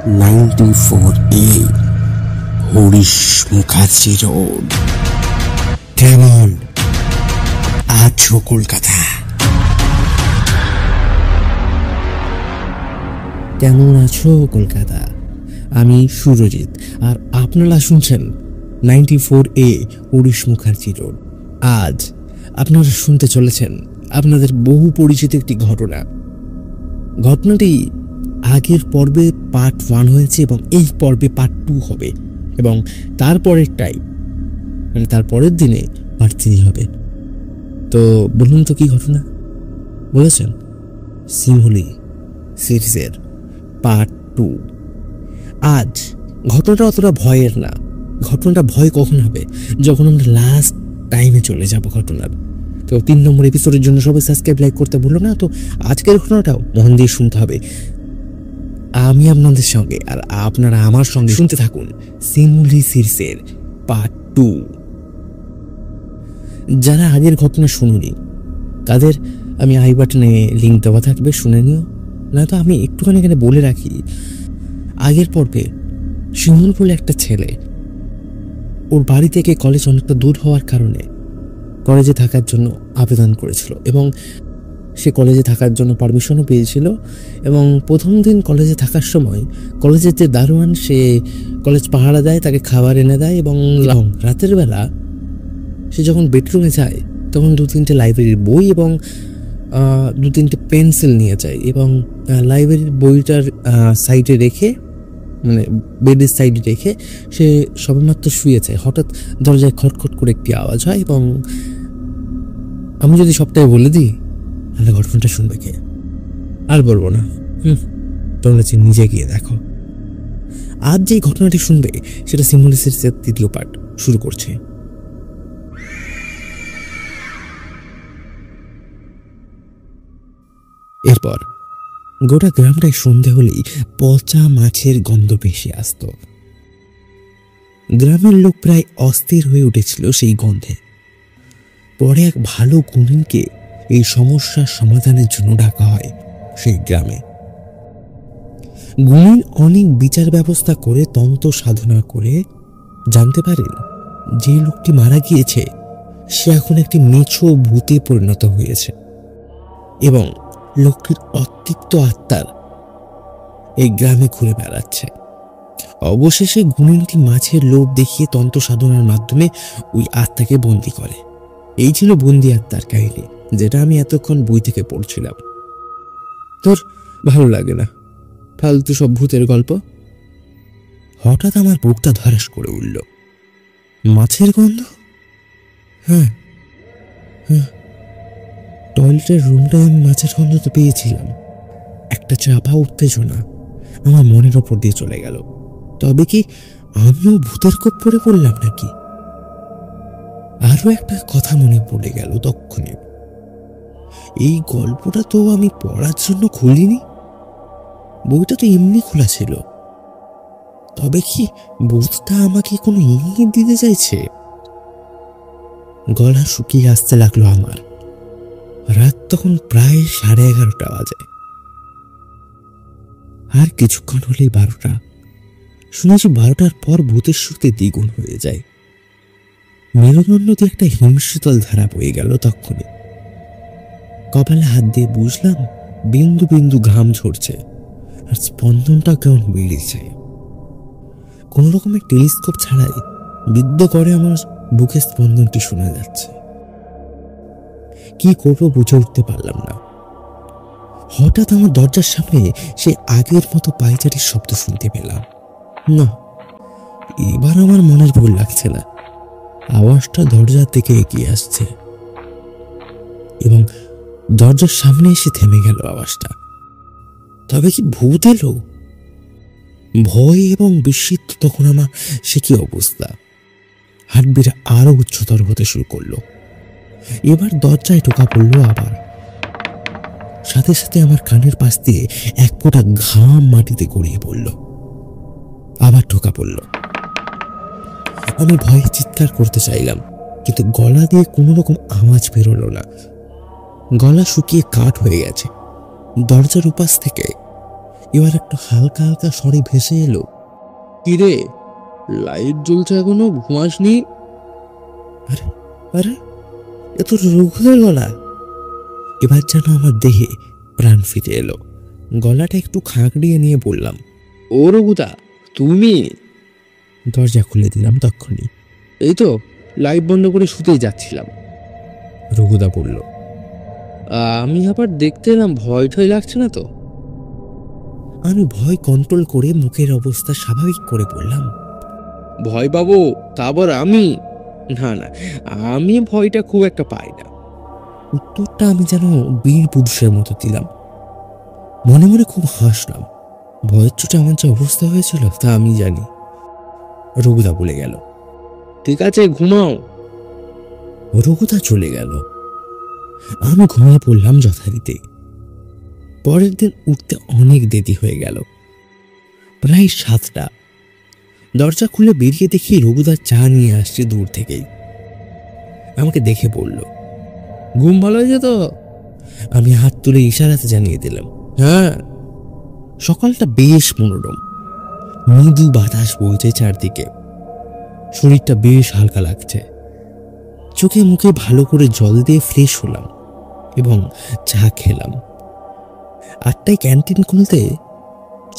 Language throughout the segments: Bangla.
94A Harish Mukherjee road. কেমন আছো কলকাতা? কেমন আছো কলকাতা? আমি সুরজিৎ, আর আপনারা শুনছেন 94A হরিশ মুখার্জি রোড। আজ আপনারা শুনতে চলেছেন আপনাদের বহু পরিচিত একটি ঘটনা। ঘটনাটি আগের পর্বে পার্ট 1 হয়েছে এবং এই পর্বে পার্ট 2 হবে, এবং তারপরেরটাই মানে তারপরের দিনে পার্ট 3 হবে। তো বলুন তো কি ঘটনা বলেছেন? সিমুলি সিরিজের পার্ট 2। আজ ঘটনাটা অতটা ভয়ের না। ঘটনাটা ভয় কখন হবে? যখন আমরা লাস্ট টাইমে চলে যাব ঘটনার। তো 3 নম্বর এপিসোডের জন্য সবাই সাবস্ক্রাইব, লাইক করতে ভুলো না। তো আজকের ঘটনাটাও মন দিয়ে শুনতে হবে। আমি আপনাদের সঙ্গে আর আপনারা আমার সঙ্গে শুনতে থাকুন সিমুলি সিরিজের পার্ট 2। যারা আগের ঘটনা শুনুনি তাদের আমি আই বাটনে লিঙ্ক দেওয়া থাকবে, শুনে নিও। না তো আমি একটুখানি এখানে বলে রাখি, আগের পর্বে শিমুল বলে একটা ছেলে ওর বাড়ি থেকে কলেজ অনেকটা দূর হওয়ার কারণে কলেজে থাকার জন্য আবেদন করেছিল, এবং সে কলেজে থাকার জন্য পারমিশনও পেয়েছিল। এবং প্রথম দিন কলেজে থাকার সময় কলেজের যে দারোয়ান, সে কলেজ পাহারা দেয়, তাকে খাবার এনে দেয়। এবং রাতের বেলা সে যখন বেডরুমে যায় তখন 2-3টে লাইব্রেরির বই এবং 2-3টে পেন্সিল নিয়ে যায়, এবং লাইব্রেরির বইটার সাইডে রেখে, মানে বেডের সাইডে রেখে সে সবেমাত্র শুয়ে যায়। হঠাৎ দরজায় খটখট করে একটি আওয়াজ হয়, এবং আমি যদি সবটাই বলে দিই তাহলে ঘটনাটা শুনবে কে? আর বলবো না, তোমরা নিজে গিয়ে দেখো। আজ যে ঘটনাটি শুনবে সেটা সিমুলি সিরিজের 3য় পার্ট শুরু করছে। এরপর গোটা গ্রামটায় সন্ধে হলেই পচা মাছের গন্ধ ভেসে আসত। গ্রামের লোক প্রায় অস্থির হয়ে উঠেছিল সেই গন্ধে। পরে এক ভালো গুণীনকে এই সমস্যার সমাধানের জন্য ডাকা হয় সেই গ্রামে। গুণীন অনেক বিচার ব্যবস্থা করে তন্ত্র সাধনা করে জানতে পারেন যে লোকটি মারা গিয়েছে সে এখন একটি মেছো ভূতে পরিণত হয়েছে, এবং লোকটির অতৃপ্ত আত্মার এই গ্রামে ঘুরে বেড়াচ্ছে। অবশেষে গুণীনটি মাছের লোভ দেখিয়ে তন্ত্র সাধনার মাধ্যমে ওই আত্মাকে বন্দী করে। এই ছিল বন্দি আত্মার কাহিনী, যেটা আমি এতক্ষণ বই থেকে পড়ছিলাম। তোর ভালো লাগে না ফালতু সব ভূতের গল্প? হঠাৎ আমার বুকটা ধরাস করে উঠল। মাছের গন্ধ? হ্যাঁ, টয়লেটের রুমটায় আমি মাছের গন্ধ তো পেয়েছিলাম। একটা চাপা উত্তেজনা আমার মনের ওপর দিয়ে চলে গেল। তবে কি আমিও ভূতের খপ্পরে পড়লাম নাকি? আরো একটা কথা মনে পড়ে গেল তক্ষণে। এই গল্পটা তো আমি পড়ার জন্য খুলিনি, বইটা তো এমনি খোলা ছিল। তবে কি ভূতটা আমাকে কোনো ইঙ্গিত দিতে চাইছে? গলা শুকিয়ে আসতে লাগলো আমার। রাত তখন প্রায় 11:30 বাজে। আর কিছুক্ষণ হলেই 12টা। শুনেছি 12টার পর ভূতের শক্তি দ্বিগুণ হয়ে যায়। মেরুদণ্ডতে একটা হিমশীতল ধারা বয়ে গেল তক্ষণে। কপালে হাত দিয়ে বুঝলাম বিন্দু বিন্দু ঘাম ঝরছে, আর স্পন্দনটা কেমন বেড়েছে। কোন রকমের টেলিস্কোপ ছাড়াই বিদ্ধ করে আমার বুকের স্পন্দনটি শোনা যাচ্ছে। কি করবো বুঝে উঠতে পারলাম না। হঠাৎ আমার দরজার সামনে সে আগের মতো পায়চারির শব্দ শুনতে পেলাম। না, এবার আমার মনের ভুল লাগছে না। আওয়াজটা দরজার দিকে এগিয়ে আসছে, এবং দরজার সামনে এসে থেমে গেল আওয়াজটা। তবে কি ভূত এলো? ভয় এবং বিস্মিত তখন আমার সে কি অবস্থা। হার্টবিট আরো উচ্চতর হতে শুরু করলো। এবার দরজায় টোকা পড়লো আবার। সাথে সাথে আমার কানের পাশ দিয়ে এক ফোঁটা ঘাম মাটিতে গড়িয়ে পড়ল। আবার টোকা পড়ল। আমি ভয়ে চিৎকার করতে চাইলাম, কিন্তু গলা দিয়ে কোনো রকম আওয়াজ বেরোলো না। গলা শুকিয়ে কাঠ হয়ে গেছে। দরজার উপাস থেকে এবার একটু হালকা হালকা স্বরে ভেসে এলো, কিরে, লাইট জ্বলছে এখনো, ঘুমাসনি? আরে আরে, এ তো রঘুদের গলা। এবার যেন আমার দেহে প্রাণ ফিরে এলো। গলাটা একটু খাঁকড়িয়ে নিয়ে বললাম, ও রঘুদা, তুমি? দরজা খুলে দিলাম তক্ষুনি। এই তো লাইট বন্ধ করে শুতেই যাচ্ছিলাম। রঘুদা বলল, আমি আবার দেখতে এলাম, ভয় ঠয় লাগছে না তো? আমি ভয় কন্ট্রোল করে মুখের অবস্থা স্বাভাবিক করে বললাম, ভয় পাবো তারপর আমি? না না, আমি ভয়টা খুব একটা পাই না। উত্তরটা আমি যেন বীর পুরুষের মতো দিলাম। মনে মনে খুব হাসলাম। ভয়ের চোটে আমার যে অবস্থা হয়েছিল তা আমি জানি। রঘুদা বলে গেল, ঠিক আছে, ঘুমাও। রঘুদা চলে গেল। আমি ঘুমিয়ে পড়লাম যথারীতি। পরের দিন উঠতে অনেক দেরি হয়ে গেল, প্রায় 7টা। দরজা খুলে বেরিয়ে দেখি রঘুদা চা নিয়ে আসছে দূর থেকেই। আমাকে দেখে বলল, ঘুম ভালো হয়েছে তো? আমি হাত তুলে ইশারাতে জানিয়ে দিলাম, হ্যাঁ। সকালটা বেশ মনোরম, মৃদু বাতাস বইছে চারদিকে। শরীরটা বেশ হালকা লাগছে। চোখে মুখে ভালো করে জল দিয়ে ফ্রেশ হলাম এবং চা খেলাম। 8টায় ক্যান্টিন খুলতে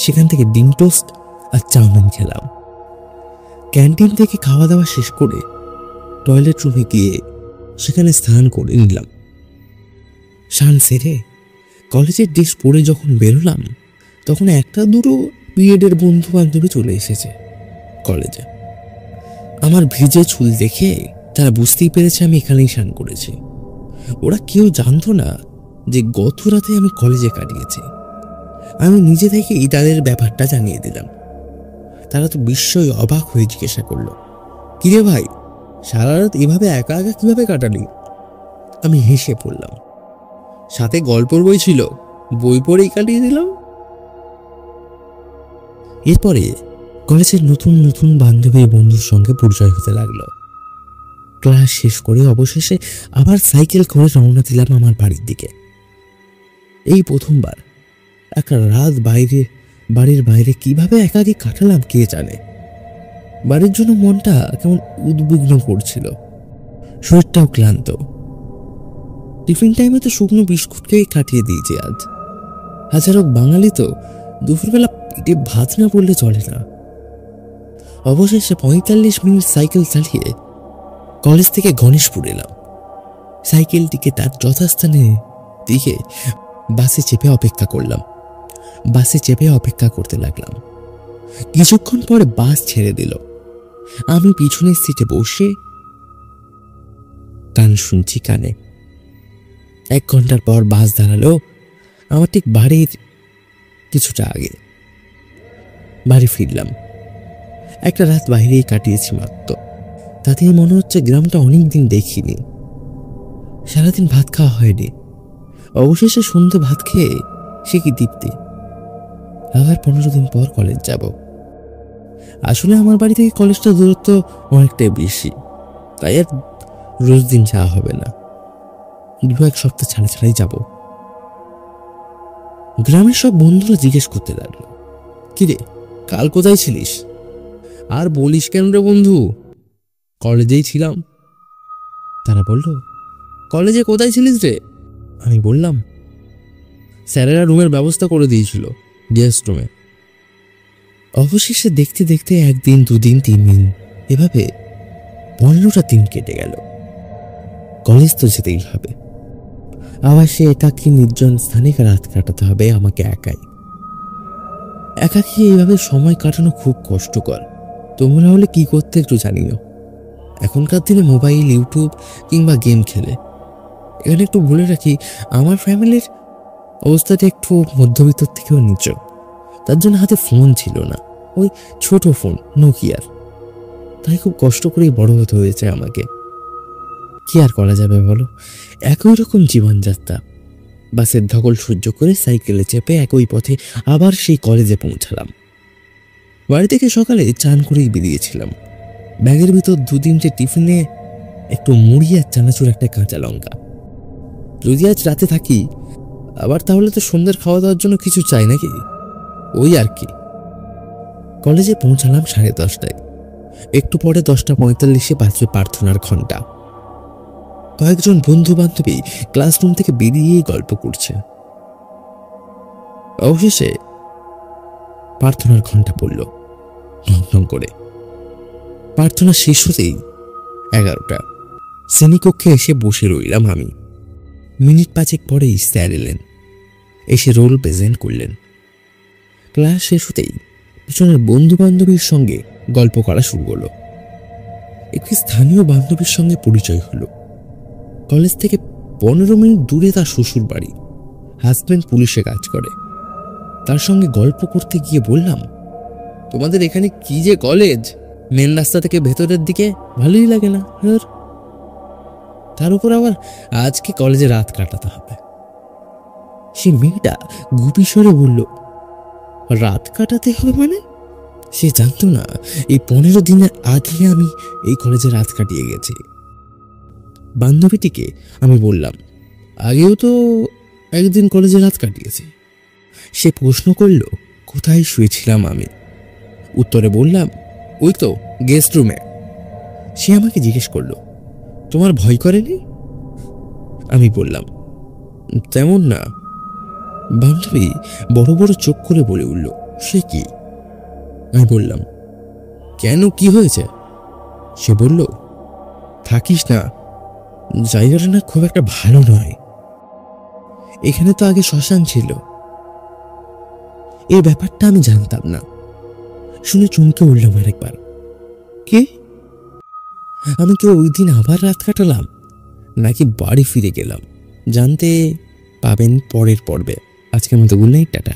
সেখান থেকে ডিম টোস্ট আর চাউমিন খেলাম। ক্যান্টিন থেকে খাওয়া দাওয়া শেষ করে টয়লেট রুমে গিয়ে সেখানে স্নান করে নিলাম। স্নান সেরে কলেজের ড্রেস পরে যখন বেরোলাম তখন একটা দুটো বিএডের বন্ধু বান্ধবী চলে এসেছে কলেজে। আমার ভিজে চুল দেখে তারা বুঝতেই পেরেছে আমি এখানেই স্নান করেছি। ওরা কেউ জানতো না যে গত রাতে আমি কলেজে কাটিয়েছি। আমি নিজে থেকেই তাদের ব্যাপারটা জানিয়ে দিলাম। তারা তো বিস্ময়ে অবাক হয়ে জিজ্ঞাসা করলো, কিরে ভাই, সারা রাত এভাবে একা একা কিভাবে কাটালি? আমি হেসে পড়লাম, সাথে গল্পের বই ছিল, বই পড়েই কাটিয়ে দিলাম। এরপরে কলেজের নতুন নতুন বান্ধবী বন্ধুর সঙ্গে পরিচয় হতে লাগলো। ক্লাস শেষ করে অবশেষে আবার সাইকেল করে রওনা দিলাম আমার বাড়ির দিকে। এই প্রথমবার একটা রাত বাড়ির বাইরে কিভাবে একাকী কাটালাম কে জানে। বাড়ির জন্য মনটা কেমন উদ্বিগ্ন করছিল, শরীরটাও ক্লান্ত। টিফিন টাইমে তো শুকনো বিস্কুট খেয়ে কাটিয়ে দিয়েছি আজ। হাজারো বাঙালি তো দুপুরবেলা পেটে ভাত না পড়লে চলে না। অবশেষে 45 মিনিট সাইকেল চালিয়ে কলেজ থেকে গণেশপুর এলাম। সাইকেলটিকে তার যথাস্থানে দিকে বাসে চেপে অপেক্ষা করতে লাগলাম। কিছুক্ষণ পরে বাস ছেড়ে দিল। আমি পিছনের সিটে বসে গান শুনছি কানে। 1 ঘন্টার পর বাস দাঁড়ালো আমার ঠিক বাড়ির কিছুটা আগে। বাড়ি ফিরলাম। একটা রাত বাইরেই কাটিয়েছি মাত্র, তাতেই মনে হচ্ছে গ্রামটা অনেকদিন দেখিনি। সারাদিন ভাত খাওয়া হয়নি। অবশেষে সন্ধ্যে ভাত খেয়ে সে কি তৃপ্তি। আবার 15 দিন পর কলেজ যাব। আসলে আমার বাড়ি থেকে কলেজটা দূরত্ব অনেকটাই বেশি, তাই আর রোজ দিন যাওয়া হবে না। 2-1 সপ্তাহ ছাড়াই যাব। গ্রামের সব বন্ধুরা জিজ্ঞেস করতে লাগলো, কিরে কাল কোথায় ছিলিস? আর বলিস কেন রে বন্ধু, কলেজেই ছিলাম। তারা বলল, কলেজে কোথায় ছিলিস রে? আমি বললাম, স্যারেরা রুমের ব্যবস্থা করে দিয়েছিল, গেস্ট রুমে। অবশেষে দেখতে দেখতে 1 দিন 2 দিন 3 দিন এভাবে 15টা দিন কেটে গেল। কলেজ তো যেতেই হবে। আবার সে একাকী নির্জন স্থানে রাত কাটাতে হবে আমাকে একাই। একাকী এইভাবে সময় কাটানো খুব কষ্টকর। তোমরা হলে কি করতে একটু জানিও। এখনকার দিনে মোবাইল, ইউটিউব কিংবা গেম খেলে। এখানে একটু বলে রাখি, আমার ফ্যামিলির অবস্থাটা একটু মধ্যবিত্ত থেকেও নিচু। তার জন্য হাতে ফোন ছিল না, ওই ছোট ফোন নোকিয়ার। তাই খুব কষ্ট করেই বড় হতে হয়েছে আমাকে। কি আর করা যাবে বলো, একই রকম জীবনযাত্রা। বাসের ধকল সহ্য করে সাইকেলে চেপে একই পথে আবার সেই কলেজে পৌঁছালাম। বাড়ি থেকে সকালে চান করেই বেরিয়েছিলাম। ব্যাগের ভিতর 2-3টে টিফিনে একটু মুড়ি আর চানাচুর, একটা কাঁচা লঙ্কা। যদি আজ রাতে থাকি আবার তাহলে তো সন্ধ্যের খাওয়া দাওয়ার জন্য কিছু চাই নাকি। ওই আর কি। কলেজে পৌঁছালাম 10:30টায়। একটু পরে 10:45-এ বাজবে প্রার্থনার ঘন্টা। কয়েকজন বন্ধু বান্ধবী ক্লাসরুম থেকে বেরিয়েই গল্প করছে। অবশেষে প্রার্থনার ঘন্টা পড়ল ঢং ঢং করে। প্রার্থনা শেষ হতেই 11টা। শ্রেণীকক্ষে এসে বসে রইলাম আমি। মিনিট 5 পরেই স্যার এলেন, এসে রোল প্রেজেন্ট করলেন। ক্লাস শেষ হতেই পিছনের বন্ধু বান্ধবীর সঙ্গে গল্প করা শুরু হলো। একটি স্থানীয় বান্ধবীর সঙ্গে পরিচয় হলো। কলেজ থেকে 15 মিনিট দূরে তার শ্বশুর বাড়ি। হাজব্যান্ড পুলিশে কাজ করে। তার সঙ্গে গল্প করতে গিয়ে বললাম, তোমাদের এখানে কি যে কলেজ, মেন রাস্তা থেকে ভেতরের দিকে ভালোই লাগে না। তার উপর আবার আজকে কলেজে রাত কাটাতে হবে। সে মেয়েটা গুপি স্বরে বলল, রাত কাটাতে হবে মানে? সে জানতো না এই 15 দিনের আগে আমি এই কলেজে রাত কাটিয়ে গেছি। বান্ধবীটিকে আমি বললাম, আগেও তো একদিন কলেজে রাত কাটিয়েছি। সে প্রশ্ন করল, কোথায় শুয়েছিলাম আমি? উত্তরে বললাম, ওই তো গেস্ট রুমে। সে আমাকে জিজ্ঞেস করলো, তোমার ভয় করেনি? আমি বললাম, তেমন না। বান্ধবী বড় বড় চোখ করে বলে উঠল, সে কি? আমি বললাম, কেন, কি হয়েছে? সে বলল, থাকিস না, জায়গাটা না খুব একটা ভালো নয়। এখানে তো আগে শ্মশান ছিল। এই ব্যাপারটা আমি জানতাম না। শুনে চমকে উঠলাম আরেকবার। কে? আমি কেউ ওই দিন আবার রাত কাটালাম নাকি বাড়ি ফিরে গেলাম? জানতে পাবেন পরের পর্বে। আজকের মতো গুড নাইট, টাটা।